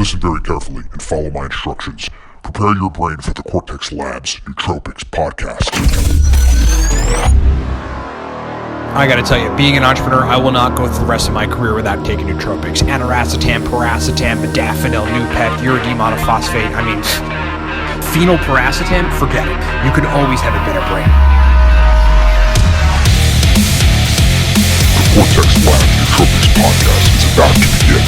Listen very carefully and follow my instructions. Prepare your brain for the Cortex Labs Nootropics podcast. I gotta tell you, being an entrepreneur, I will not go through the rest of my career without taking nootropics. Aniracetam, piracetam, modafinil, Nupep, uridine monophosphate. I mean, phenylpiracetam, forget it. You can always have a better brain. The Cortex Labs Nootropics podcast is about to begin.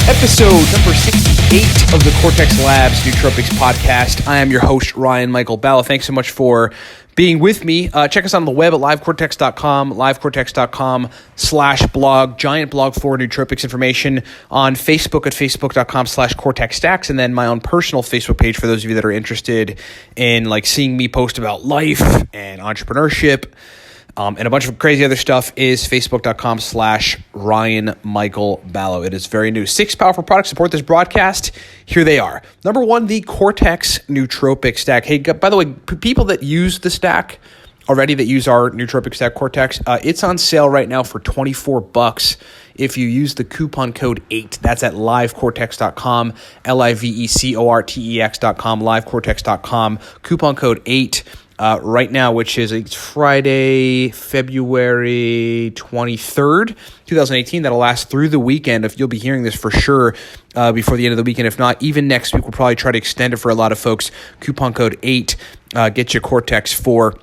Episode number 68 of the Cortex Labs Nootropics podcast. I am your host, Ryan Michael Balla. Thanks so much for being with me. Check us out on the web at livecortex.com, livecortex.com/blog, giant blog for nootropics information, on Facebook at facebook.com/cortexstacks, and then my own personal Facebook page for those of you that are interested in seeing me post about life and entrepreneurship. And a bunch of crazy other stuff is facebook.com/Ryan Michael Balla. It is very new. 6 powerful products support this broadcast. Here they are. Number 1, the Cortex Nootropic Stack. Hey, by the way, people that use the stack already, that use our Nootropic Stack Cortex, it's on sale right now for $24 if you use the coupon code 8. That's at livecortex.com, livecortex.com, livecortex.com, coupon code 8. Right now, which is it's Friday, February 23rd, 2018. That'll last through the weekend. If you'll be hearing this for sure before the end of the weekend. If not, even next week, we'll probably try to extend it for a lot of folks. Coupon code 8, get your Cortex for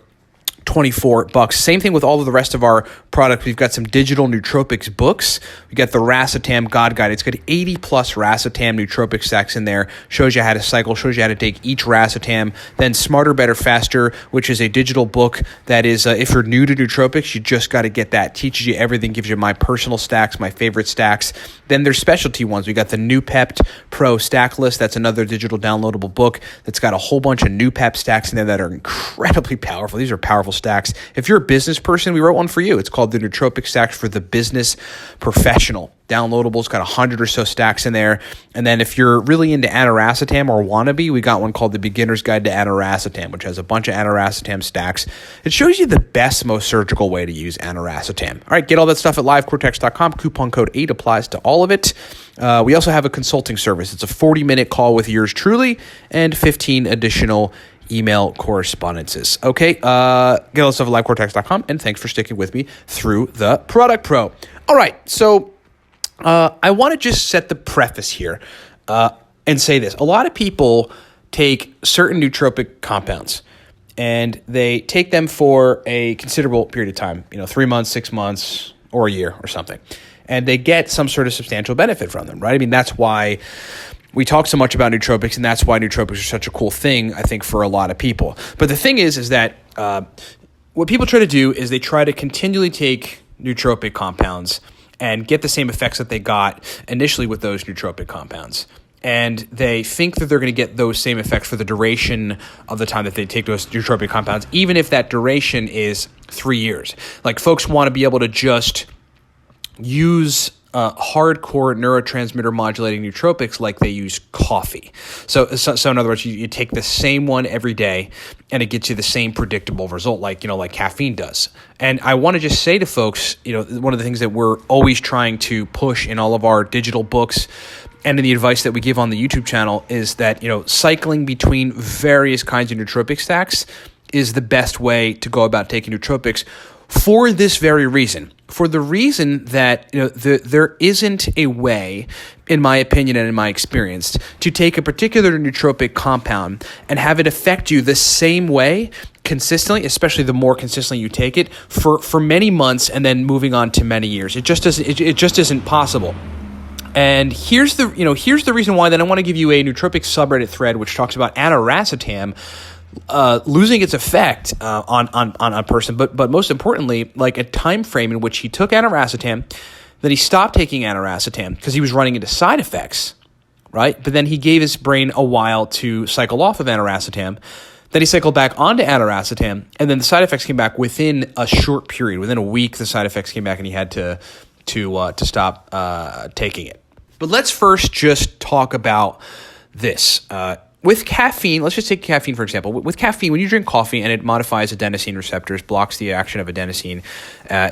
$24. Same thing with all of the rest of our products. We've got some digital nootropics books. We got the Racetam God Guide. It's got 80 plus Racetam nootropic stacks in there. Shows you how to cycle, shows you how to take each Racetam. Then Smarter, Better, Faster, which is a digital book that is, if you're new to nootropics, you just got to get that. Teaches you everything, gives you my personal stacks, my favorite stacks. Then there's specialty ones. We got the Nupep Pro Stack List. That's another digital downloadable book that's got a whole bunch of Nupep stacks in there that are incredibly powerful. These are powerful stacks. If you're a business person, we wrote one for you. It's called the Nootropic Stacks for the Business Professional. Downloadable. It's got 100 or so stacks in there. And then if you're really into aniracetam or wannabe, we got one called the Beginner's Guide to Aniracetam, which has a bunch of aniracetam stacks. It shows you the best, most surgical way to use aniracetam. All right, get all that stuff at livecortex.com. Coupon code 8 applies to all of it. We also have a consulting service. It's a 40-minute call with yours truly and 15 additional email correspondences. Okay, get all that stuff at livecortex.com, and thanks for sticking with me through the Product Pro. All right, so I want to just set the preface here and say this. A lot of people take certain nootropic compounds and they take them for a considerable period of time, 3 months, 6 months, or a year or something, and they get some sort of substantial benefit from them, right? I mean, that's why we talk so much about nootropics, and that's why nootropics are such a cool thing, I think, for a lot of people. But the thing is that what people try to do is they try to continually take nootropic compounds and get the same effects that they got initially with those nootropic compounds. And they think that they're going to get those same effects for the duration of the time that they take those nootropic compounds, even if that duration is 3 years. Like, folks want to be able to just use hardcore neurotransmitter modulating nootropics like they use coffee. So in other words, you take the same one every day and it gets you the same predictable result like caffeine does. And I want to just say to folks, one of the things that we're always trying to push in all of our digital books and in the advice that we give on the YouTube channel is that, cycling between various kinds of nootropic stacks is the best way to go about taking nootropics for this very reason. For the reason that there isn't a way, in my opinion and in my experience, to take a particular nootropic compound and have it affect you the same way consistently, especially the more consistently you take it, for many months and then moving on to many years. It just doesn't. It just isn't possible. And here's the reason why. Then I want to give you a nootropic subreddit thread which talks about aniracetam losing its effect on a person, but most importantly, like a time frame in which he took aniracetam, then he stopped taking aniracetam because he was running into side effects, right? But then he gave his brain a while to cycle off of aniracetam. Then he cycled back onto aniracetam, and then the side effects came back within a short period. Within a week, the side effects came back, and he had to stop taking it. But let's first just talk about this. with caffeine, let's just take caffeine for example. With caffeine, when you drink coffee and it modifies adenosine receptors, blocks the action of adenosine,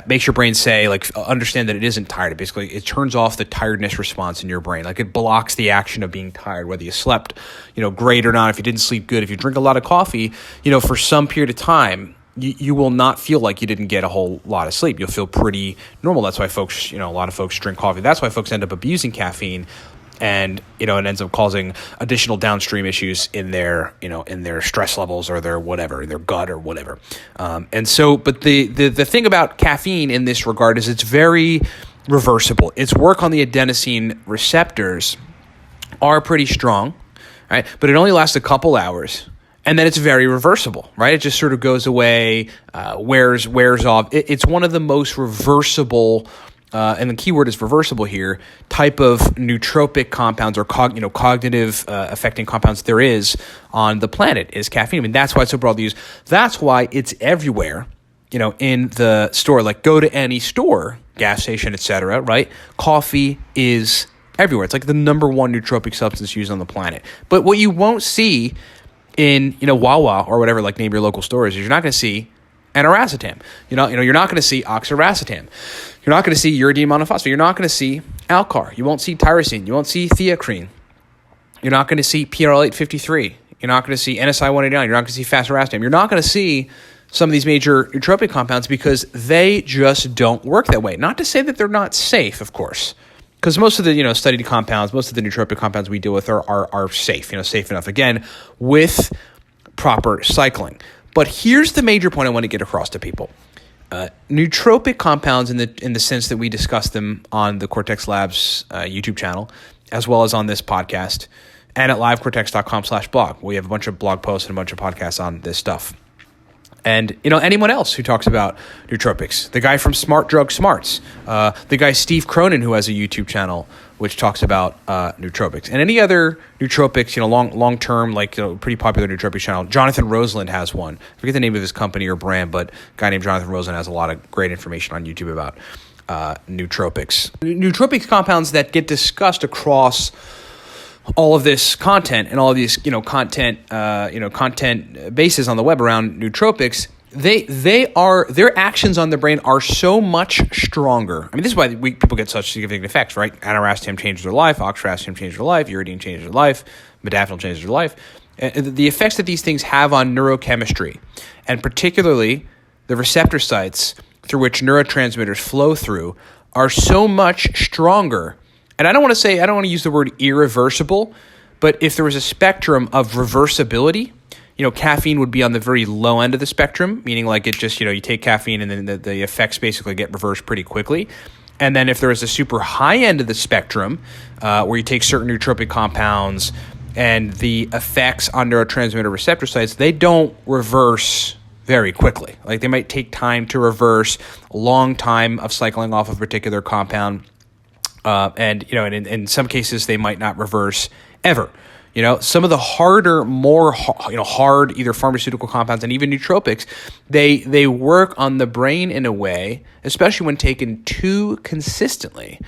makes your brain say, like, understand that it isn't tired. Basically, it turns off the tiredness response in your brain. Like, it blocks the action of being tired, whether you slept, great or not, if you didn't sleep good. If you drink a lot of coffee, for some period of time, you will not feel like you didn't get a whole lot of sleep. You'll feel pretty normal. That's why folks, a lot of folks drink coffee. That's why folks end up abusing caffeine. And, it ends up causing additional downstream issues in their stress levels or their whatever, in their gut or whatever. But the thing about caffeine in this regard is it's very reversible. Its work on the adenosine receptors are pretty strong, right? But it only lasts a couple hours. And then it's very reversible, right? It just sort of goes away, wears off. It's one of the most reversible, and the key word is reversible here, type of nootropic compounds or cognitive affecting compounds there is on the planet is caffeine. I mean, that's why it's so broadly used. That's why it's everywhere, in the store. Like, go to any store, gas station, etc., right? Coffee is everywhere. It's like the number one nootropic substance used on the planet. But what you won't see in, Wawa or whatever, like name your local stores, is you're not going to see aniracetam. You're not going to see oxiracetam. You're not going to see uridine monophosphate. You're not going to see Alcar. You won't see tyrosine. You won't see theacrine. You're not going to see PRL853. You're not going to see NSI-189. You're not going to see fasiracetam. You're not going to see some of these major nootropic compounds because they just don't work that way. Not to say that they're not safe, of course, because most of the studied compounds, most of the nootropic compounds we deal with are safe, safe enough, again, with proper cycling. But here's the major point I want to get across to people. Nootropic compounds in the sense that we discuss them on the Cortex Labs YouTube channel, as well as on this podcast, and at livecortex.com/blog. We have a bunch of blog posts and a bunch of podcasts on this stuff. And, anyone else who talks about nootropics, the guy from Smart Drug Smarts, the guy Steve Cronin, who has a YouTube channel which talks about nootropics, and any other nootropics, long-term, pretty popular nootropics channel. Jonathan Roseland has one. I forget the name of his company or brand, but a guy named Jonathan Roseland has a lot of great information on YouTube about nootropics. Nootropics compounds that get discussed across all of this content and all of these, content bases on the web around nootropics, their actions on the brain are so much stronger. I mean, this is why people get such significant effects, right? Aniracetam changes their life, oxiracetam changes their life, uridine changes their life, modafinil changes their life. The effects that these things have on neurochemistry, and particularly the receptor sites through which neurotransmitters flow through, are so much stronger. And I don't want to use the word irreversible, but if there was a spectrum of reversibility, caffeine would be on the very low end of the spectrum, meaning like it just, you take caffeine and then the effects basically get reversed pretty quickly. And then if there is a super high end of the spectrum, where you take certain nootropic compounds and the effects on neurotransmitter receptor sites, they don't reverse very quickly. Like, they might take time to reverse, a long time of cycling off a particular compound. And in some cases, they might not reverse ever. Some of the harder, more hard either pharmaceutical compounds and even nootropics, they work on the brain in a way, especially when taken too consistently,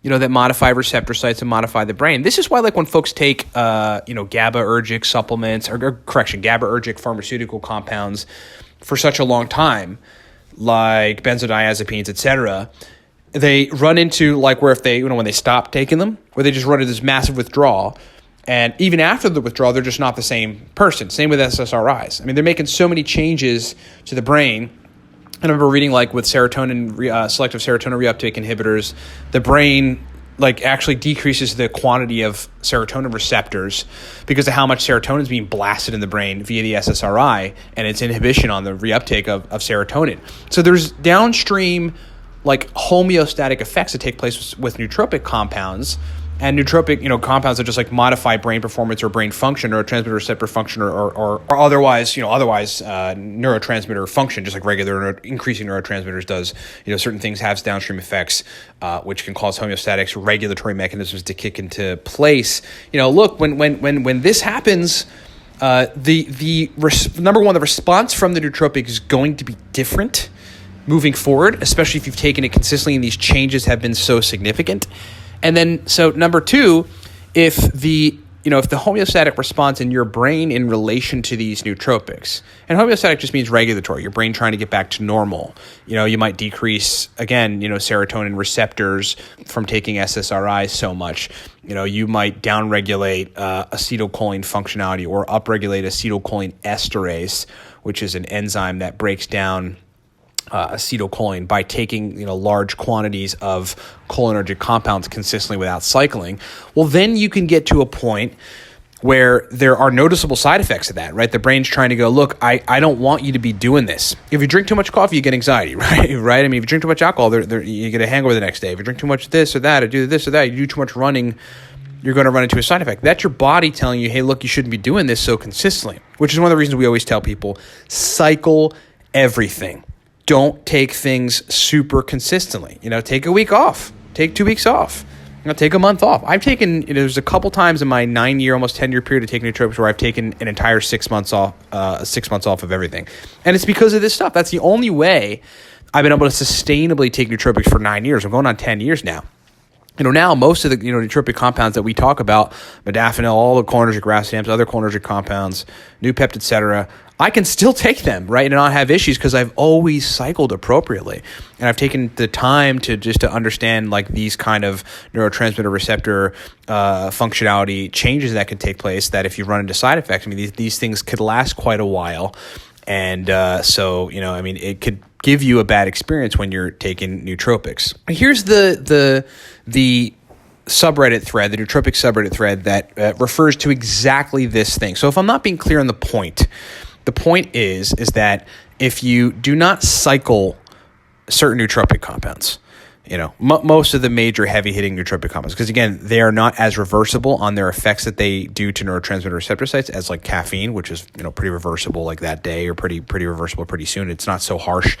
that modify receptor sites and modify the brain. This is why, when folks take, GABAergic supplements GABAergic pharmaceutical compounds for such a long time, like benzodiazepines, etc., they run into where if they, when they stop taking them, where they just run into this massive withdrawal. And even after the withdrawal, they're just not the same person. Same with SSRIs. I mean, they're making so many changes to the brain. I remember reading with serotonin, selective serotonin reuptake inhibitors, the brain actually decreases the quantity of serotonin receptors because of how much serotonin is being blasted in the brain via the SSRI and its inhibition on the reuptake of serotonin. So there's downstream homeostatic effects that take place with nootropic compounds, and nootropic compounds that just modify brain performance or brain function or transmitter receptor function or otherwise neurotransmitter function, just like regular increasing neurotransmitters does. Certain things have downstream effects which can cause homeostatics, regulatory mechanisms to kick into place. Look, when this happens, number one, the response from the nootropic is going to be different moving forward, especially if you've taken it consistently and these changes have been so significant. And then, so number two, if the if the homeostatic response in your brain in relation to these nootropics, and homeostatic just means regulatory, your brain trying to get back to normal, you might decrease, again, serotonin receptors from taking SSRIs so much. You might downregulate acetylcholine functionality or upregulate acetylcholine esterase, which is an enzyme that breaks down acetylcholine by taking large quantities of cholinergic compounds consistently without cycling. Well, then you can get to a point where there are noticeable side effects of that, right? The brain's trying to go, look, I don't want you to be doing this. If you drink too much coffee, you get anxiety, right? I mean, if you drink too much alcohol, you get a hangover the next day. If you drink too much this or that, or do this or that, you do too much running, you're going to run into a side effect. That's your body telling you, hey, look, you shouldn't be doing this so consistently, which is one of the reasons we always tell people, cycle everything. Don't take things super consistently. Take a week off. Take 2 weeks off. Take a month off. I've taken, there's a couple times in my 9-year, almost 10-year period of taking nootropics where I've taken an entire 6 months off, 6 months off of everything. And it's because of this stuff. That's the only way I've been able to sustainably take nootropics for 9 years. I'm going on 10 years now. Now most of the nootropic compounds that we talk about, modafinil, all the cholinergic racetams, other cholinergic compounds, Noopept, etc., I can still take them, right, and not have issues because I've always cycled appropriately, and I've taken the time to understand like these kind of neurotransmitter receptor functionality changes that can take place. That if you run into side effects, I mean these things could last quite a while, and so it could give you a bad experience when you're taking nootropics. Here's the subreddit thread, the nootropic subreddit thread that refers to exactly this thing. So if I'm not being clear on the point is that if you do not cycle certain nootropic compounds, most of the major heavy-hitting nootropic compounds, because again, they are not as reversible on their effects that they do to neurotransmitter receptor sites as like caffeine, which is pretty reversible like that day, or pretty reversible pretty soon. It's not so harsh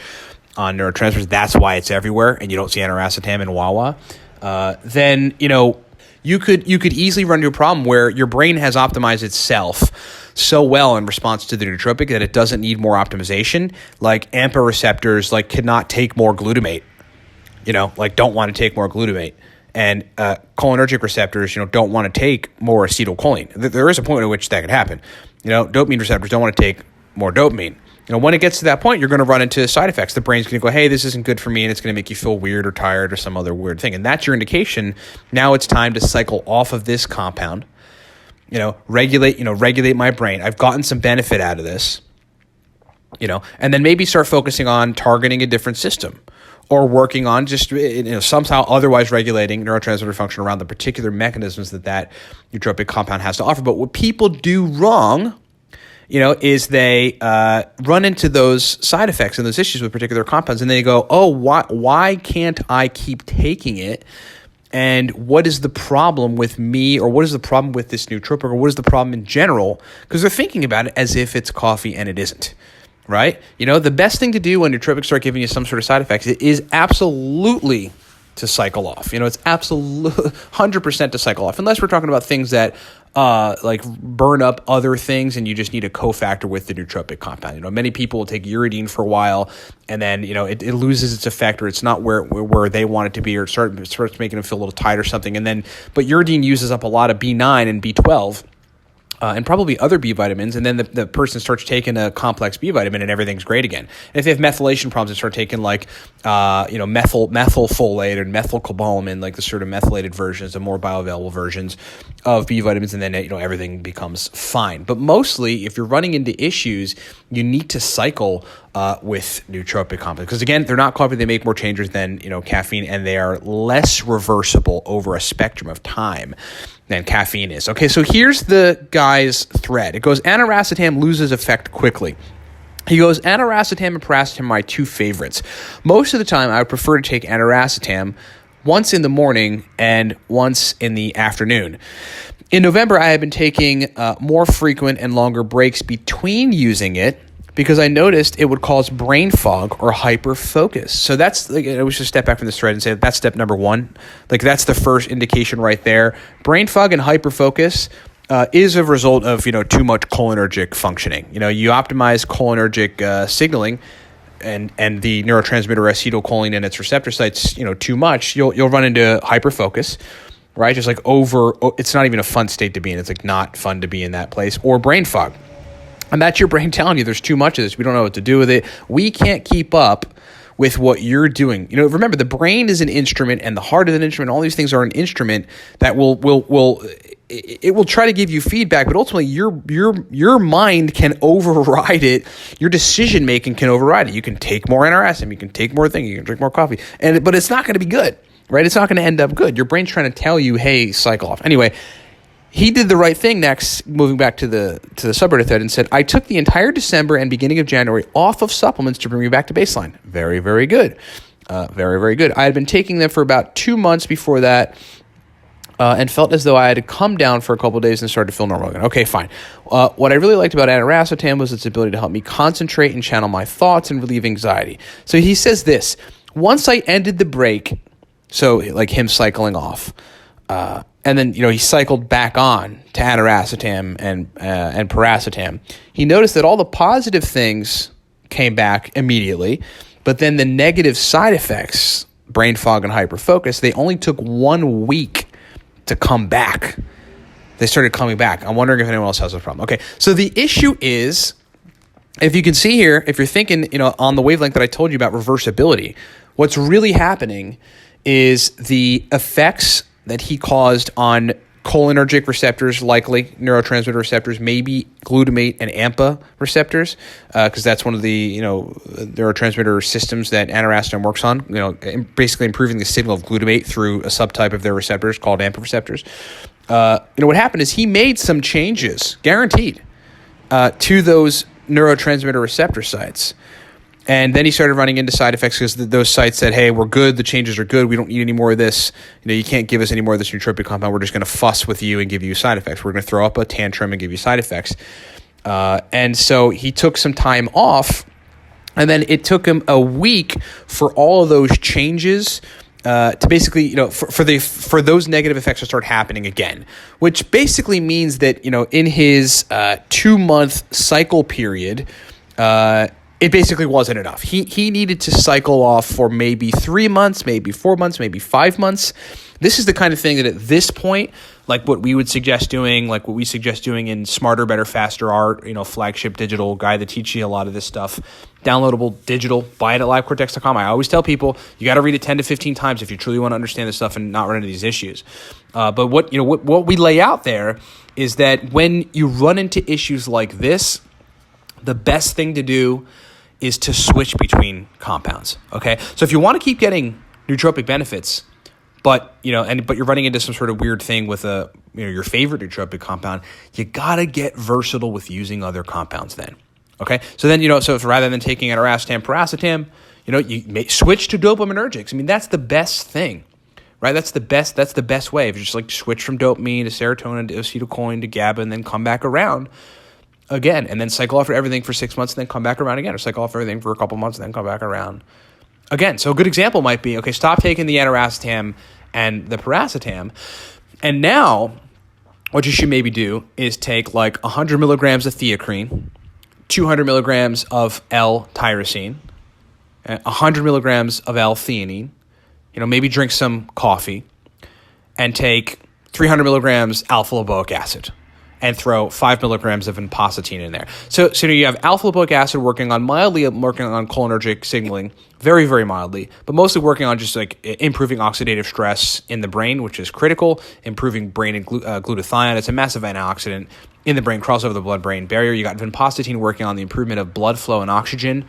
on neurotransmitters. That's why it's everywhere, and you don't see aniracetam in Wawa. Then you could easily run into a problem where your brain has optimized itself so well in response to the nootropic that it doesn't need more optimization. Like AMPA receptors cannot take more glutamate, don't want to take more glutamate. And cholinergic receptors, don't want to take more acetylcholine. There is a point at which that could happen. Dopamine receptors don't want to take more dopamine. When it gets to that point, you're going to run into side effects. The brain's going to go, hey, this isn't good for me, and it's going to make you feel weird or tired or some other weird thing. And that's your indication. Now it's time to cycle off of this compound, regulate my brain. I've gotten some benefit out of this, and then maybe start focusing on targeting a different system or working on just, somehow otherwise regulating neurotransmitter function around the particular mechanisms that nootropic compound has to offer. But what people do wrong is they run into those side effects and those issues with particular compounds, and they go, oh, why can't I keep taking it? And what is the problem with me, or what is the problem with this nootropic, or what is the problem in general? Because they're thinking about it as if it's coffee, and it isn't, right? The best thing to do when nootropics start giving you some sort of side effects is absolutely to cycle off. It's absolutely 100% to cycle off, unless we're talking about things that burn up other things, and you just need a cofactor with the nootropic compound. Many people will take uridine for a while, and then it loses its effect, or it's not where they want it to be, or it starts making them feel a little tight or something. And then, but uridine uses up a lot of B9 and B12. And probably other B vitamins, and then the person starts taking a complex B vitamin, and everything's great again. And if they have methylation problems, they start taking methylfolate and methylcobalamin, like the sort of methylated versions, the more bioavailable versions of B vitamins, and then everything becomes fine. But mostly, if you're running into issues, you need to cycle with nootropic compounds, because again, they're not coffee. They make more changes than caffeine, and they are less reversible over a spectrum of time than caffeine is. Okay, so here's the guy's thread. It goes, aniracetam loses effect quickly. He goes, aniracetam and paracetam are my two favorites. Most of the time, I would prefer to take aniracetam once in the morning and once in the afternoon. In November, I have been taking more frequent and longer breaks between using it, because I noticed it would cause brain fog or hyperfocus. So that's, I wish to step back from this thread and say that's step number one. That's the first indication right there. Brain fog and hyperfocus is a result of, too much cholinergic functioning. You optimize cholinergic signaling and the neurotransmitter acetylcholine and its receptor sites, too much, you'll run into hyperfocus. right? Just like it's not even a fun state to be in. It's like not fun to be in that place, or brain fog. And that's your brain telling you there's too much of this. We don't know what to do with it. We can't keep up with what you're doing. Remember, the brain is an instrument, and the heart is an instrument. All these things are an instrument that will try to give you feedback, but ultimately your mind can override it. Your decision making can override it. You can take more NRSM, you can take more things, you can drink more coffee, but it's not going to be good, right? It's not going to end up good. Your brain's trying to tell you, hey, cycle off. Anyway, he did the right thing next, moving back to the subreddit thread, and said, I took the entire December and beginning of January off of supplements to bring me back to baseline. Very, very good. Very, very good. I had been taking them for about 2 months before that, and felt as though I had to come down for a couple of days and started to feel normal again. Okay, fine. What I really liked about aniracetam was its ability to help me concentrate and channel my thoughts and relieve anxiety. So he says this: once I ended the break, so like him cycling off, and then he cycled back on to aniracetam and paracetam, he noticed that all the positive things came back immediately, but then the negative side effects, brain fog and hyperfocus, they only took 1 week to come back. They started coming back. I'm wondering if anyone else has this problem. Okay, so the issue is, if you can see here, if you're thinking, on the wavelength that I told you about reversibility, what's really happening is the effects that he caused on cholinergic receptors, likely neurotransmitter receptors, maybe glutamate and AMPA receptors, because that's one of the neurotransmitter systems that aniracetam works on. Basically improving the signal of glutamate through a subtype of their receptors called AMPA receptors. What happened is he made some changes, guaranteed, to those neurotransmitter receptor sites. And then he started running into side effects because those sites said, hey, we're good. The changes are good. We don't need any more of this. You can't give us any more of this nootropic compound. We're just going to fuss with you and give you side effects. We're going to throw up a tantrum and give you side effects. And so he took some time off, and then it took him a week for all of those changes to basically, for those negative effects to start happening again, which basically means that, in his 2-month cycle period, it basically wasn't enough. He needed to cycle off for maybe 3 months, maybe 4 months, maybe 5 months. This is the kind of thing that at this point, like what we would suggest doing, like what we suggest doing in Smarter, Better, Faster, our flagship digital guide that teaches you a lot of this stuff, downloadable digital, buy it at livecortex.com. I always tell people you got to read it 10 to 15 times if you truly want to understand this stuff and not run into these issues. But what we lay out there is that when you run into issues like this, the best thing to do is to switch between compounds. Okay, so if you want to keep getting nootropic benefits, but you're running into some sort of weird thing with your favorite nootropic compound, you gotta get versatile with using other compounds. Then, okay, so then so if rather than taking aniracetam, paracetam, you may switch to dopaminergics. I mean, that's the best thing, right? That's the best way. If you just like switch from dopamine to serotonin to acetylcholine to GABA, and then come back around again, and then cycle off everything for 6 months, and then come back around again, or cycle off everything for a couple months, and then come back around again. So a good example might be, okay, stop taking the aniracetam and the paracetam, and now what you should maybe do is take like 100 milligrams of theacrine, 200 milligrams of L-tyrosine, 100 milligrams of L-theanine, maybe drink some coffee, and take 300 milligrams alpha-lipoic acid, and throw 5 milligrams of vinpocetine in there. So you have alpha-lipoic acid working on cholinergic signaling, very, very mildly, but mostly working on just like improving oxidative stress in the brain, which is critical, improving brain and glutathione. It's a massive antioxidant in the brain, cross over the blood-brain barrier. You got vinpocetine working on the improvement of blood flow and oxygen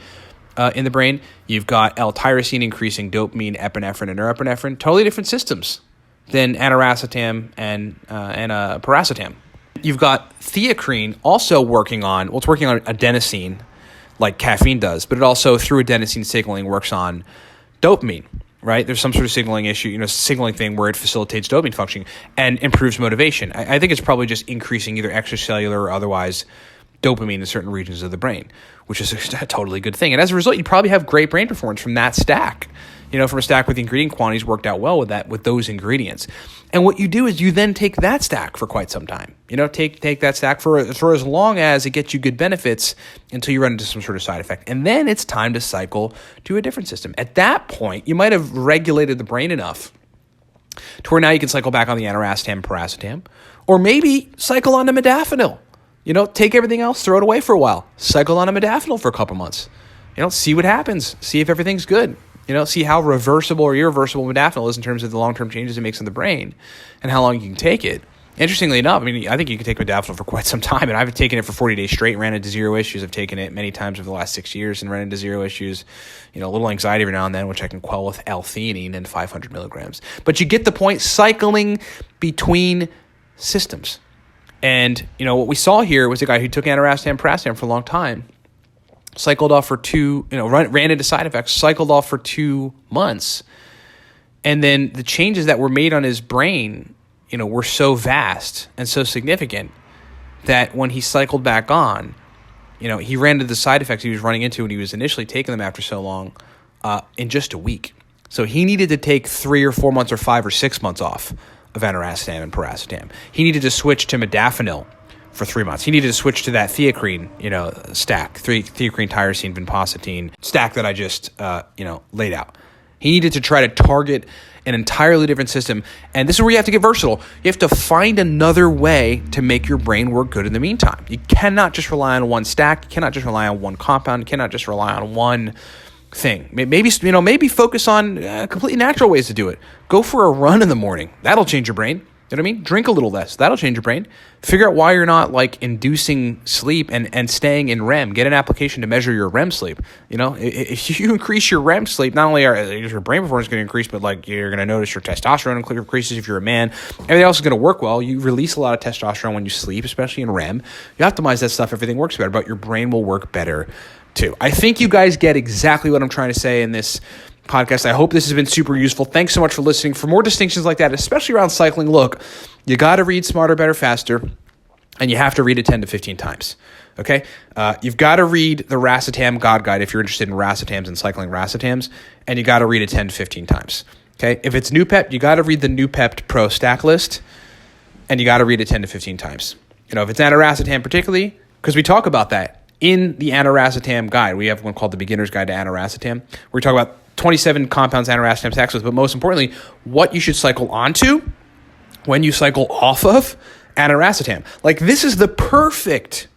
in the brain. You've got L-tyrosine increasing dopamine, epinephrine, and norepinephrine. Totally different systems than aniracetam and paracetam. You've got theacrine also working on adenosine, like caffeine does, but it also, through adenosine signaling, works on dopamine, right? There's some sort of signaling issue, signaling thing where it facilitates dopamine functioning and improves motivation. I think it's probably just increasing either extracellular or otherwise dopamine in certain regions of the brain, which is a totally good thing. And as a result, you probably have great brain performance from that stack. From a stack with the ingredient quantities worked out well with those ingredients. And what you do is you then take that stack for quite some time. Take that stack for as long as it gets you good benefits until you run into some sort of side effect. And then it's time to cycle to a different system. At that point, you might have regulated the brain enough to where now you can cycle back on the aniracetam, paracetam, or maybe cycle on to modafinil. Take everything else, throw it away for a while. Cycle on to modafinil for a couple months. See what happens. See if everything's good. See how reversible or irreversible modafinil is in terms of the long-term changes it makes in the brain and how long you can take it. Interestingly enough, I think you can take modafinil for quite some time, and I've taken it for 40 days straight, ran into zero issues. I've taken it many times over the last 6 years and ran into zero issues. A little anxiety every now and then, which I can quell with L-theanine and 500 milligrams. But you get the point, cycling between systems. And, what we saw here was a guy who took aniracetam, paracetam for a long time, cycled off for ran into side effects, cycled off for 2 months. And then the changes that were made on his brain, were so vast and so significant that when he cycled back on, he ran into the side effects he was running into when he was initially taking them after so long in just a week. So he needed to take 3 or 4 months or 5 or 6 months off of aniracetam and paracetam. He needed to switch to modafinil for 3 months. He needed to switch to that theacrine, stack, theacrine, tyrosine, vinpocetine stack that I just, laid out. He needed to try to target an entirely different system. And this is where you have to get versatile. You have to find another way to make your brain work good in the meantime. You cannot just rely on one stack. You cannot just rely on one compound. You cannot just rely on one thing. Maybe focus on completely natural ways to do it. Go for a run in the morning. That'll change your brain. You know what I mean? Drink a little less. That'll change your brain. Figure out why you're not inducing sleep and staying in REM. Get an application to measure your REM sleep. If you increase your REM sleep, not only is your brain performance going to increase, but you're going to notice your testosterone increases if you're a man. Everything else is going to work well. You release a lot of testosterone when you sleep, especially in REM. You optimize that stuff, everything works better, but your brain will work better too. I think you guys get exactly what I'm trying to say in this podcast. I hope this has been super useful. Thanks so much for listening. For more distinctions like that, especially around cycling, look, you got to read Smarter, Better, Faster, and you have to read it 10 to 15 times. Okay? You've got to read the Racetam God Guide if you're interested in racetams and cycling racetams, and you got to read it 10 to 15 times. Okay? If it's Noopept, you got to read the Noopept Pro Stack List, and you got to read it 10 to 15 times. If it's aniracetam particularly, because we talk about that in the aniracetam guide. We have one called the Beginner's Guide to Aniracetam. We talk about 27 compounds aniracetam stacks with, but most importantly, what you should cycle onto when you cycle off of aniracetam. This is the perfect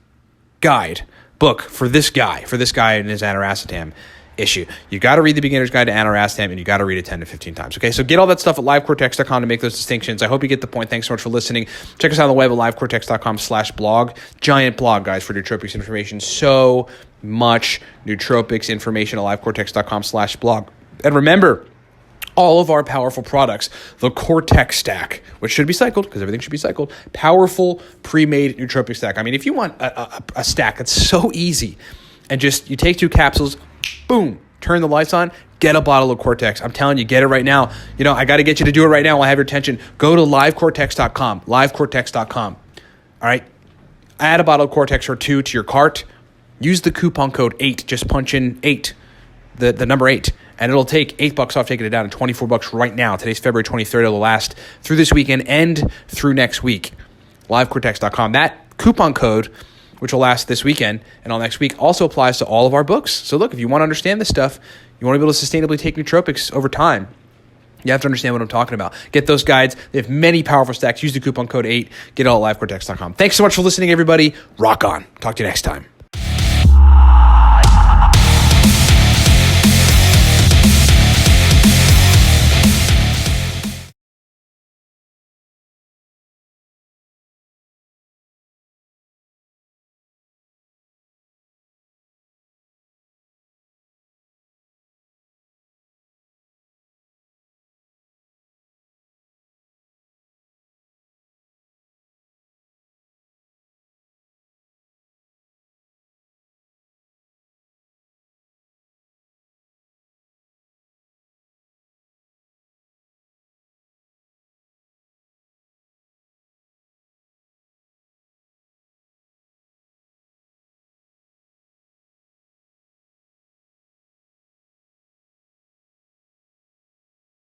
guide book for this guy and his aniracetam issue. You got to read the Beginner's Guide to Aniracetam, and you got to read it 10 to 15 times. Okay, so get all that stuff at livecortex.com to make those distinctions. I hope you get the point. Thanks so much for listening. Check us out on the web at livecortex.com/blog. Giant blog, guys, for nootropics information. So much nootropics information at livecortex.com/blog. And remember, all of our powerful products, the Cortex stack, which should be cycled because everything should be cycled, powerful pre-made nootropic stack. If you want a stack that's so easy and just you take 2 capsules, boom, turn the lights on, get a bottle of Cortex. I'm telling you, get it right now. I got to get you to do it right now while I have your attention. Go to livecortex.com, livecortex.com. All right? Add a bottle of Cortex or 2 to your cart. Use the coupon code 8. Just punch in 8, the number 8, and it'll take $8 off, taking it down to $24 right now. Today's February 23rd. It'll last through this weekend and through next week. livecortex.com. That coupon code, which will last this weekend and all next week, also applies to all of our books. So look, if you want to understand this stuff, you want to be able to sustainably take nootropics over time, you have to understand what I'm talking about. Get those guides. They have many powerful stacks. Use the coupon code 8. Get it all at livecortex.com. Thanks so much for listening, everybody. Rock on. Talk to you next time.